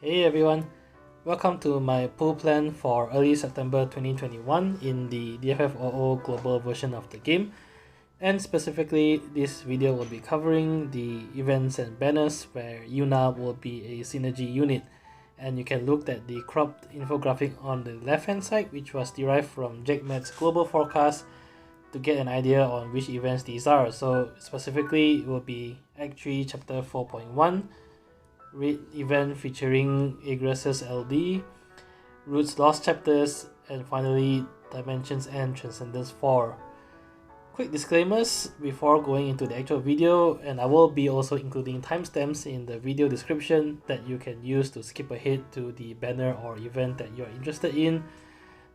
Hey everyone, welcome to my pool plan for early September 2021 in the DFFOO global version of the game. And specifically, this video will be covering the events and banners where Yuna will be a synergy unit. And you can look at the cropped infographic on the left hand side, which was derived from Jakematt's global forecast to get an idea on which events these are. So specifically, it will be Act 3 Chapter 4.1, Raid event featuring Agressus LD, Root's Lost Chapters, and finally Dimensions and Transcendence 4. Quick disclaimers before going into the actual video, and I will be also including timestamps in the video description that you can use to skip ahead to the banner or event that you're interested in.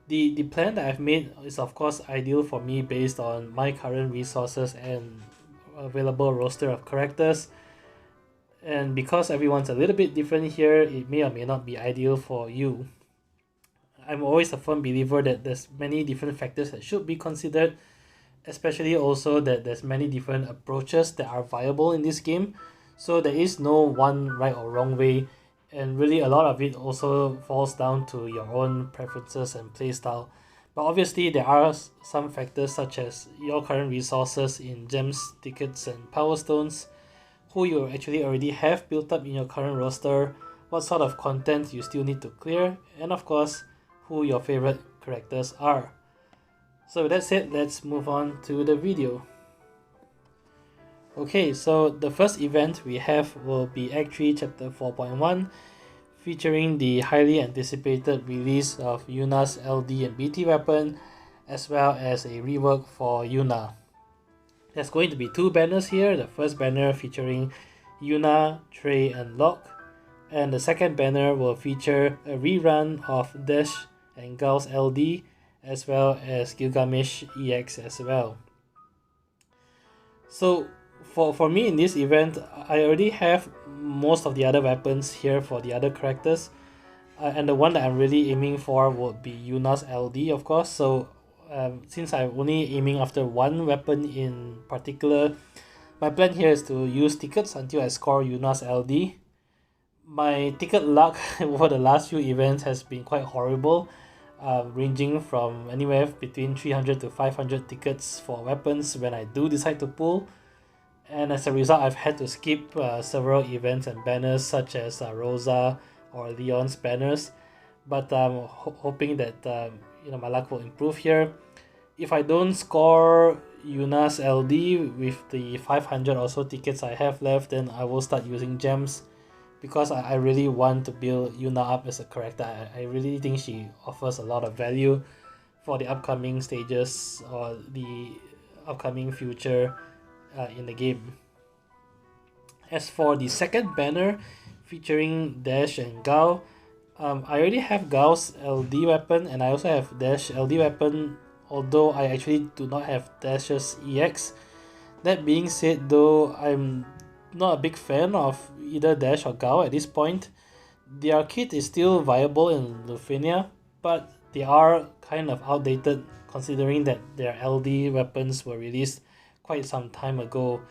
The plan that I've made is of course ideal for me based on my current resources and available roster of characters. And because everyone's a little bit different here, it may or may not be ideal for you. I'm always a firm believer that there's many different factors that should be considered, especially also that there's many different approaches that are viable in this game. So there is no one right or wrong way, and really a lot of it also falls down to your own preferences and playstyle. But obviously there are some factors such as your current resources in gems, tickets, and power stones, who you actually already have built up in your current roster, what sort of content you still need to clear, and of course, who your favorite characters are. So with that said, let's move on to the video. Okay, so the first event we have will be Act 3 Chapter 4.1, featuring the highly anticipated release of Yuna's LD and BT weapon, as well as a rework for Yuna. There's going to be two banners here. The first banner featuring Yuna, Trey, and Locke, and the second banner will feature a rerun of Dash and Gal's LD, as well as Gilgamesh EX as well. So for me in this event, I already have most of the other weapons here for the other characters, and the one that I'm really aiming for would be Yuna's LD, of course. So since I'm only aiming after one weapon in particular, my plan here is to use tickets until I score Yuna's LD. My ticket luck over the last few events has been quite horrible, ranging from anywhere between 300 to 500 tickets for weapons when I do decide to pull. And as a result, I've had to skip several events and banners such as Rosa or Leon's banners. But I'm hoping that my luck will improve here. If I don't score Yuna's LD with the 500 or so tickets I have left, then I will start using gems, because I really want to build Yuna up as a character. I really think she offers a lot of value for the upcoming stages or the upcoming future in the game. As for the second banner featuring Dash and Gao, I already have Gao's LD weapon, and I also have Dash LD weapon, although I actually do not have Dash's EX. That being said though, I'm not a big fan of either Dash or Gao at this point. Their kit is still viable in Lufenia, but they are kind of outdated considering that their LD weapons were released quite some time ago.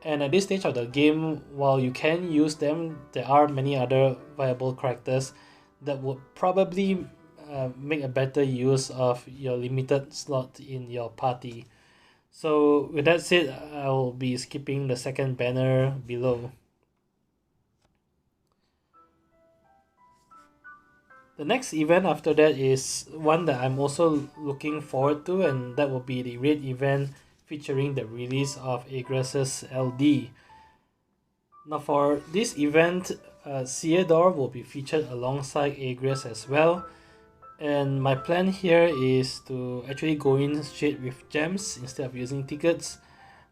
And at this stage of the game, while you can use them, there are many other viable characters that would probably make a better use of your limited slot in your party. So with that said, I'll be skipping the second banner below. The next event after that is one that I'm also looking forward to, and that will be the raid event featuring the release of Agressus LD. Now for this event, Theodore will be featured alongside Agres as well, and my plan here is to actually go in straight with gems instead of using tickets.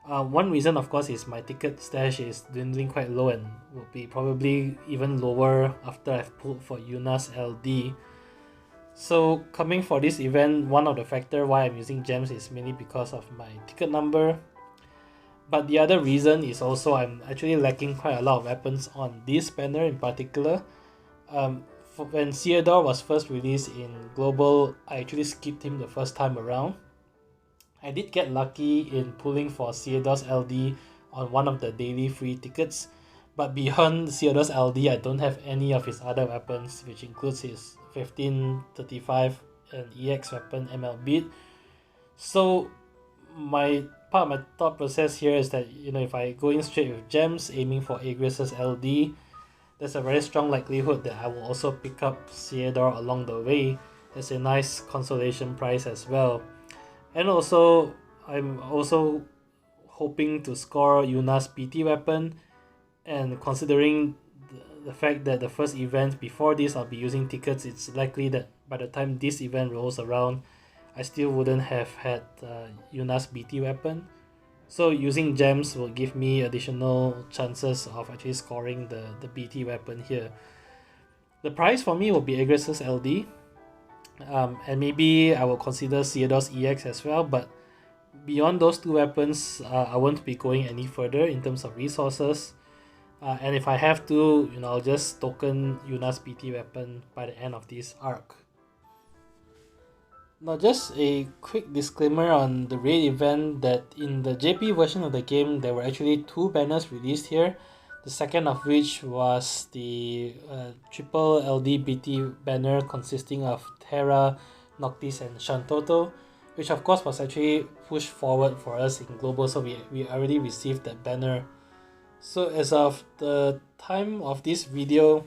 One reason of course is my ticket stash is dwindling quite low and will be probably even lower after I've pulled for Yuna's LD. So coming for this event, one of the factors why I'm using gems is mainly because of my ticket number. But the other reason is also I'm actually lacking quite a lot of weapons on this banner in particular. When Theodore was first released in Global, I actually skipped him the first time around. I did get lucky in pulling for Theodore's LD on one of the daily free tickets, But beyond Theodore's LD, I don't have any of his other weapons, which includes his 1535 and EX weapon ML beat. So my part of my thought process here is that, you know, if I go in straight with gems aiming for Agrius's LD, there's a very strong likelihood that I will also pick up Theodore along the way. It's a nice consolation prize as well. And also, I'm also hoping to score Yuna's PT weapon, and considering the fact that the first event before this I'll be using tickets, it's likely that by the time this event rolls around, I still wouldn't have had Yuna's BT weapon. So using gems will give me additional chances of actually scoring the BT weapon here. The prize for me will be Agrius's LD, and maybe I will consider Theodore's EX as well, but beyond those two weapons, I won't be going any further in terms of resources. And if I have to, you know, I'll just token Yuna's PT weapon by the end of this arc. Now, just a quick disclaimer on the raid event that in the JP version of the game, there were actually two banners released here. The second of which was the triple LDBT banner consisting of Terra, Noctis, and Shantoto, which of course was actually pushed forward for us in global, so we already received that banner. So as of the time of this video,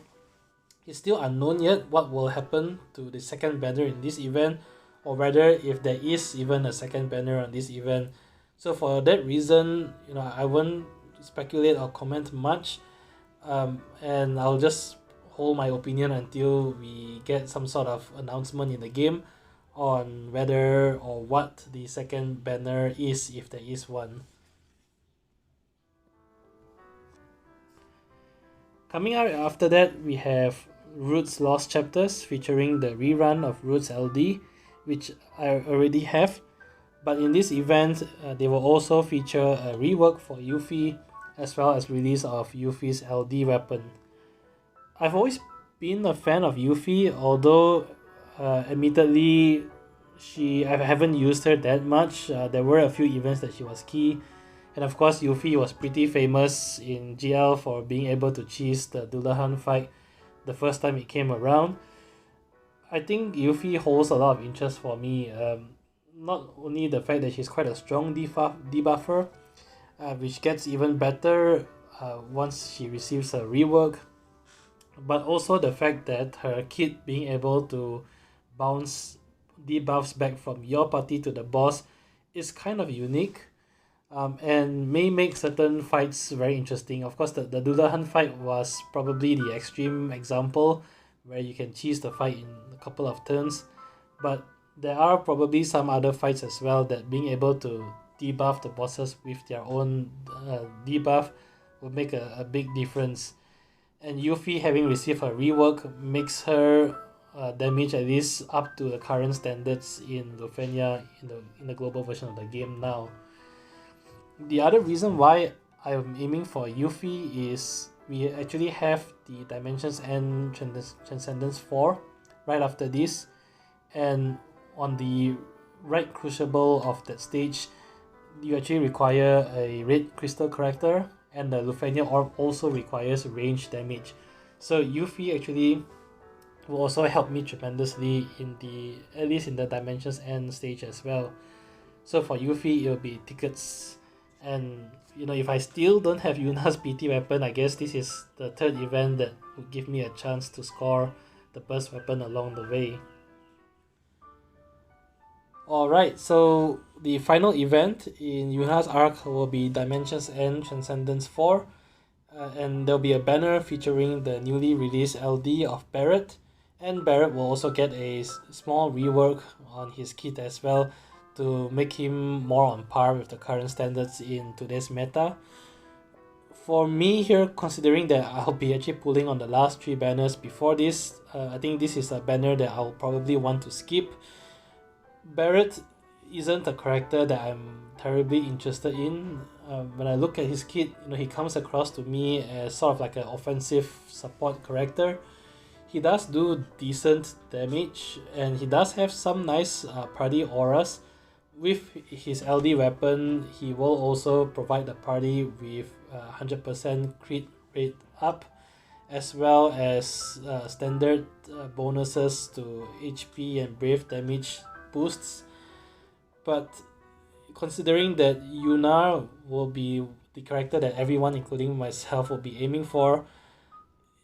it's still unknown yet what will happen to the second banner in this event, or whether if there is even a second banner on this event. So for that reason, you know, I won't speculate or comment much, and I'll just hold my opinion until we get some sort of announcement in the game on whether or what the second banner is, if there is one. Coming out after that, we have Roots Lost Chapters featuring the rerun of Roots LD, which I already have. But in this event, they will also feature a rework for Yuffie, as well as release of Yuffie's LD weapon. I've always been a fan of Yuffie, although admittedly I haven't used her that much. There were a few events that she was key. And of course, Yuffie was pretty famous in GL for being able to cheese the Dullahan fight the first time it came around. I think Yuffie holds a lot of interest for me. Not only the fact that she's quite a strong debuffer, which gets even better once she receives a rework, but also the fact that her kit being able to bounce debuffs back from your party to the boss is kind of unique. And may make certain fights very interesting. Of course, the Dullahan fight was probably the extreme example where you can cheese the fight in a couple of turns, but there are probably some other fights as well that being able to debuff the bosses with their own debuff will make a big difference. And Yuffie, having received her rework, makes her damage at least up to the current standards in Lufenia in the global version of the game now. The other reason why I'm aiming for Yuffie is we actually have the Dimensions End Transcendence 4 right after this, and on the right crucible of that stage, you actually require a red crystal character, and the Lufenia orb also requires range damage. So Yuffie actually will also help me tremendously at least in the Dimensions End stage as well. So for Yuffie, it will be tickets. And you know, if I still don't have Yuna's PT weapon, I guess this is the third event that would give me a chance to score the burst weapon along the way. Alright, so the final event in Yuna's arc will be Dimensions End Transcendence 4, and there'll be a banner featuring the newly released LD of Barret, and Barret will also get a small rework on his kit as well, to make him more on par with the current standards in today's meta. For me here, considering that I'll be actually pulling on the last three banners before this, I think this is a banner that I'll probably want to skip. Barret isn't a character that I'm terribly interested in. When I look at his kit, you know, he comes across to me as sort of like an offensive support character. He does do decent damage, and he does have some nice party auras. With his LD weapon, he will also provide the party with 100% crit rate up, as well as standard bonuses to HP and brave damage boosts. But considering that Yuna will be the character that everyone, including myself, will be aiming for,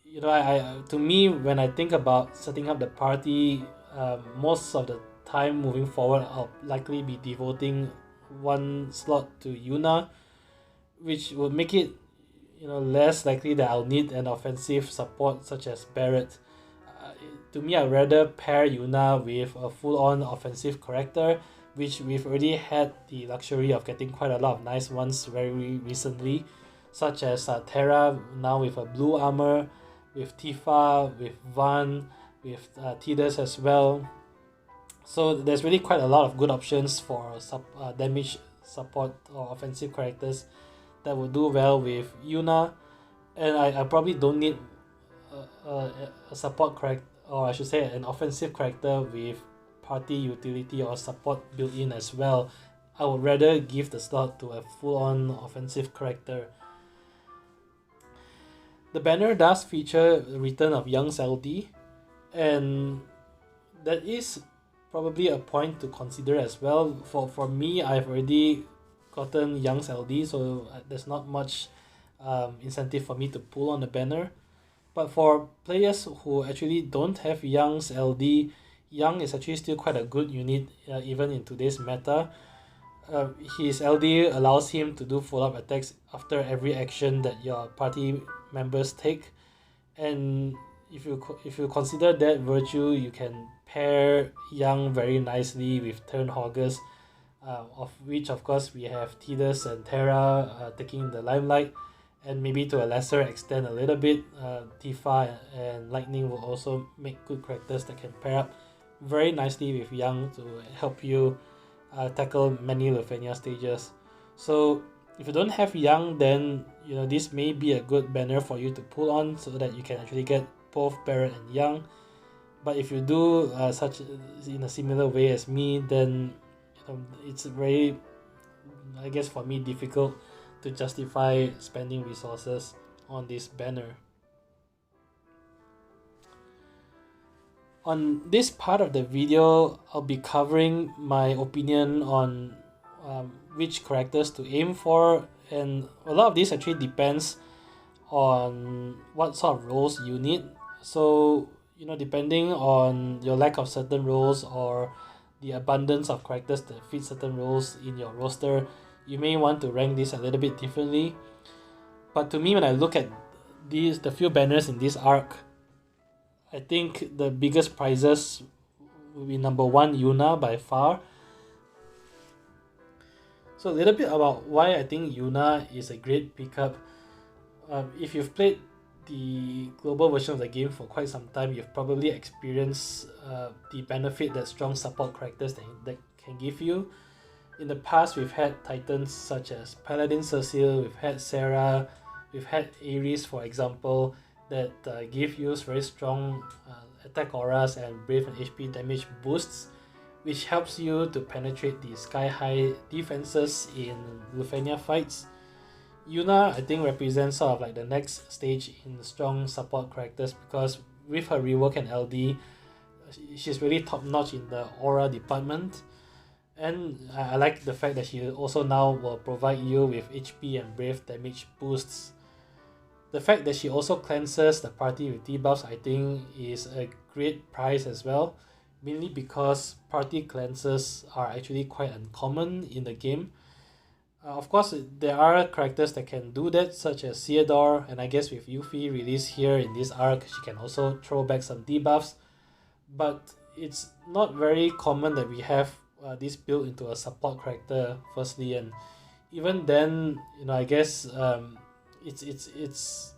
you know, I to me, when I think about setting up the party, most of the time moving forward, I'll likely be devoting one slot to Yuna, which will make it, you know, less likely that I'll need an offensive support such as Barret. To me, I'd rather pair Yuna with a full-on offensive character, which we've already had the luxury of getting quite a lot of nice ones very recently, such as Terra now with a blue armor, with Tifa, with Van, with Tidus as well. So there's really quite a lot of good options for damage support or offensive characters that will do well with Yuna, and I probably don't need a support character, or I should say an offensive character with party utility or support built in as well. I would rather give the slot to a full-on offensive character. The banner does feature the return of Young's LD, and that is probably a point to consider as well. For me, I've already gotten Young's LD, so there's not much incentive for me to pull on the banner. But for players who actually don't have Young's LD, Young is actually still quite a good unit even in today's meta. His LD allows him to do follow-up attacks after every action that your party members take, and if you consider that virtue, you can pair Young very nicely with turn hoggers, of which of course we have Tidus and Terra taking the limelight, and maybe to a lesser extent a little bit Tifa and Lightning will also make good characters that can pair up very nicely with Young to help you tackle many Lufenia stages. So if you don't have Young, then you know this may be a good banner for you to pull on so that you can actually get both Barret and Young. But if you do such in a similar way as me, then you know, it's very, I guess for me, difficult to justify spending resources on this banner. On this part of the video, I'll be covering my opinion on which characters to aim for, and a lot of this actually depends on what sort of roles you need. So you know, depending on your lack of certain roles or the abundance of characters that fit certain roles in your roster, you may want to rank this a little bit differently. But to me, when I look at the few banners in this arc, I think the biggest prizes will be number 1, Yuna by far. So a little bit about why I think Yuna is a great pickup. If you've played the global version of the game for quite some time, you've probably experienced the benefit that strong support characters that can give you. In the past, we've had titans such as Paladin Cecile, we've had Sarah, we've had Ares, for example, that give you very strong attack auras and brave and HP damage boosts, which helps you to penetrate the sky-high defenses in Lufenia fights. Yuna, I think, represents sort of like the next stage in strong support characters, because with her rework and LD, she's really top-notch in the aura department. And I like the fact that she also now will provide you with HP and brave damage boosts. The fact that she also cleanses the party with debuffs, I think, is a great prize as well, mainly because party cleanses are actually quite uncommon in the game. Of course, there are characters that can do that, such as Theodore, and I guess with Yuffie released here in this arc, she can also throw back some debuffs. But it's not very common that we have this built into a support character, firstly, and even then, you know, I guess it's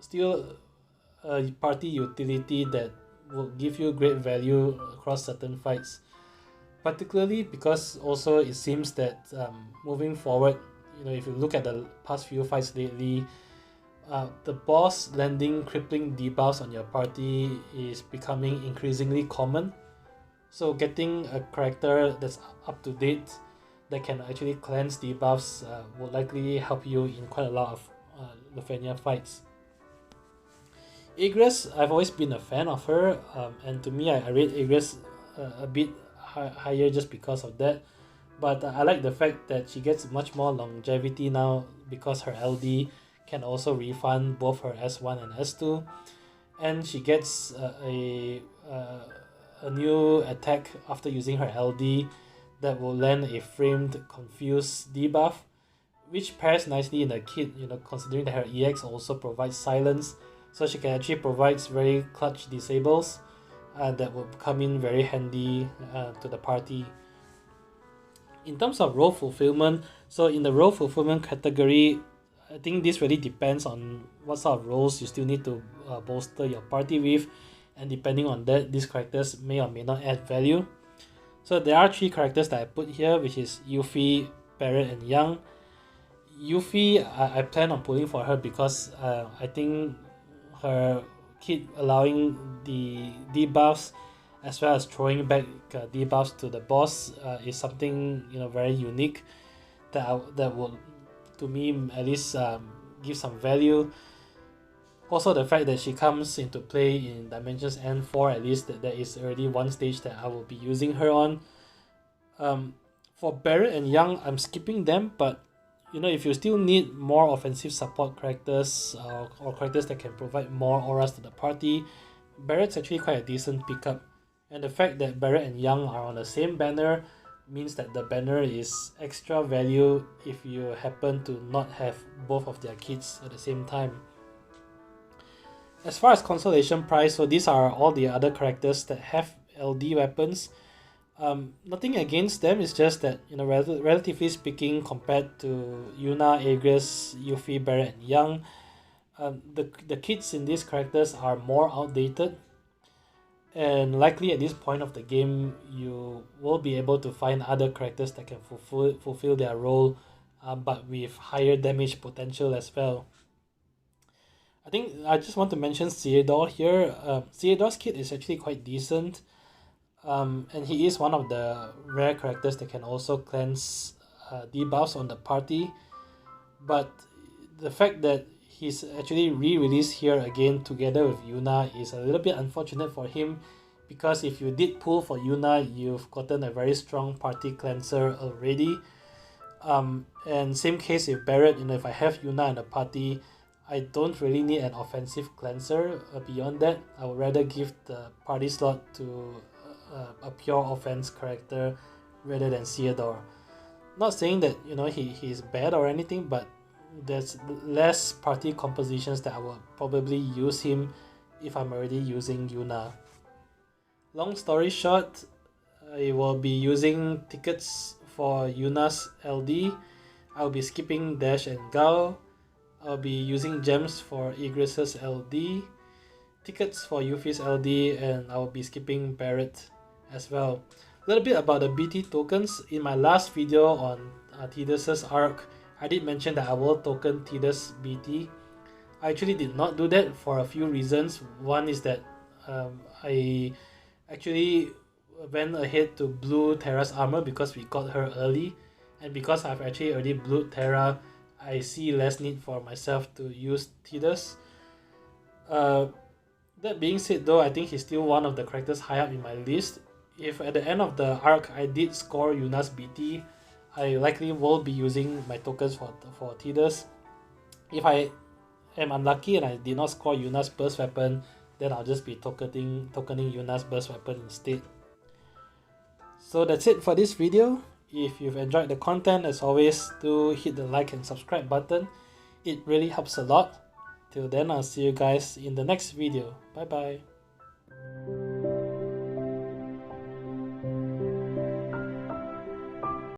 still a party utility that will give you great value across certain fights. Particularly because also it seems that moving forward, you know, if you look at the past few fights lately, the boss landing crippling debuffs on your party is becoming increasingly common. So getting a character that's up to date that can actually cleanse debuffs will likely help you in quite a lot of Lufenia fights. Egress, I've always been a fan of her, and to me, I rate Egress a bit higher just because of that. But I like the fact that she gets much more longevity now because her LD can also refund both her S1 and S2, and she gets a new attack after using her LD that will land a framed confuse debuff, which pairs nicely in the kit, considering that her EX also provides silence, so she can actually provide very clutch disables that will come in very handy to the party. In terms of role fulfillment, so in the role fulfillment category, I think this really depends on what sort of roles you still need to bolster your party with, and depending on that, these characters may or may not add value. So there are 3 characters that I put here, which is Yuffie, Barret, and Young. Yuffie, I plan on pulling for her because I think her kit allowing the debuffs as well as throwing back debuffs to the boss is something very unique that will, to me at least, give some value. Also, the fact that she comes into play in Dimensions N4, at least there is already one stage that I will be using her on. For Barret and Young, I'm skipping them, but if you still need more offensive support characters or characters that can provide more auras to the party, Barret's actually quite a decent pickup. And the fact that Barret and Young are on the same banner means that the banner is extra value if you happen to not have both of their kits at the same time. As far as consolation price, so these are all the other characters that have LD weapons. Nothing against them, it's just that relatively speaking, compared to Yuna, Aegis, Yuffie, Barret, and Young, the kits in these characters are more outdated, and likely at this point of the game you will be able to find other characters that can fulfill their role, but with higher damage potential as well. I think I just want to mention Theodore here. Theodore's kit is actually quite decent. And he is one of the rare characters that can also cleanse debuffs on the party, but the fact that he's actually re-released here again together with Yuna is a little bit unfortunate for him, because if you did pull for Yuna, you've gotten a very strong party cleanser already. And same case with Barret, if I have Yuna in the party, I don't really need an offensive cleanser. Beyond that, I would rather give the party slot to a pure offense character rather than Theodore. Not saying that he's bad or anything, but there's less party compositions that I will probably use him if I'm already using Yuna. Long story short, I will be using tickets for Yuna's LD. I'll be skipping Dash and Gao. I'll be using gems for Igris's LD, tickets for Yuffie's LD, and I'll be skipping Barret as well. A little bit about the BT tokens. In my last video on Tidus's arc, I did mention that I will token Tidus BT. I actually did not do that for a few reasons. One is that I actually went ahead to blue Terra's armor because we got her early, and because I've actually already blued Terra, I see less need for myself to use Tidus. That being said though, I think he's still one of the characters high up in my list. If at the end of the arc I did score Yuna's BT, I likely will be using my tokens for Tidus. If I am unlucky and I did not score Yuna's burst weapon, then I'll just be tokening Yuna's burst weapon instead. So that's it for this video. If you've enjoyed the content, as always, do hit the like and subscribe button. It really helps a lot. Till then, I'll see you guys in the next video. Bye bye.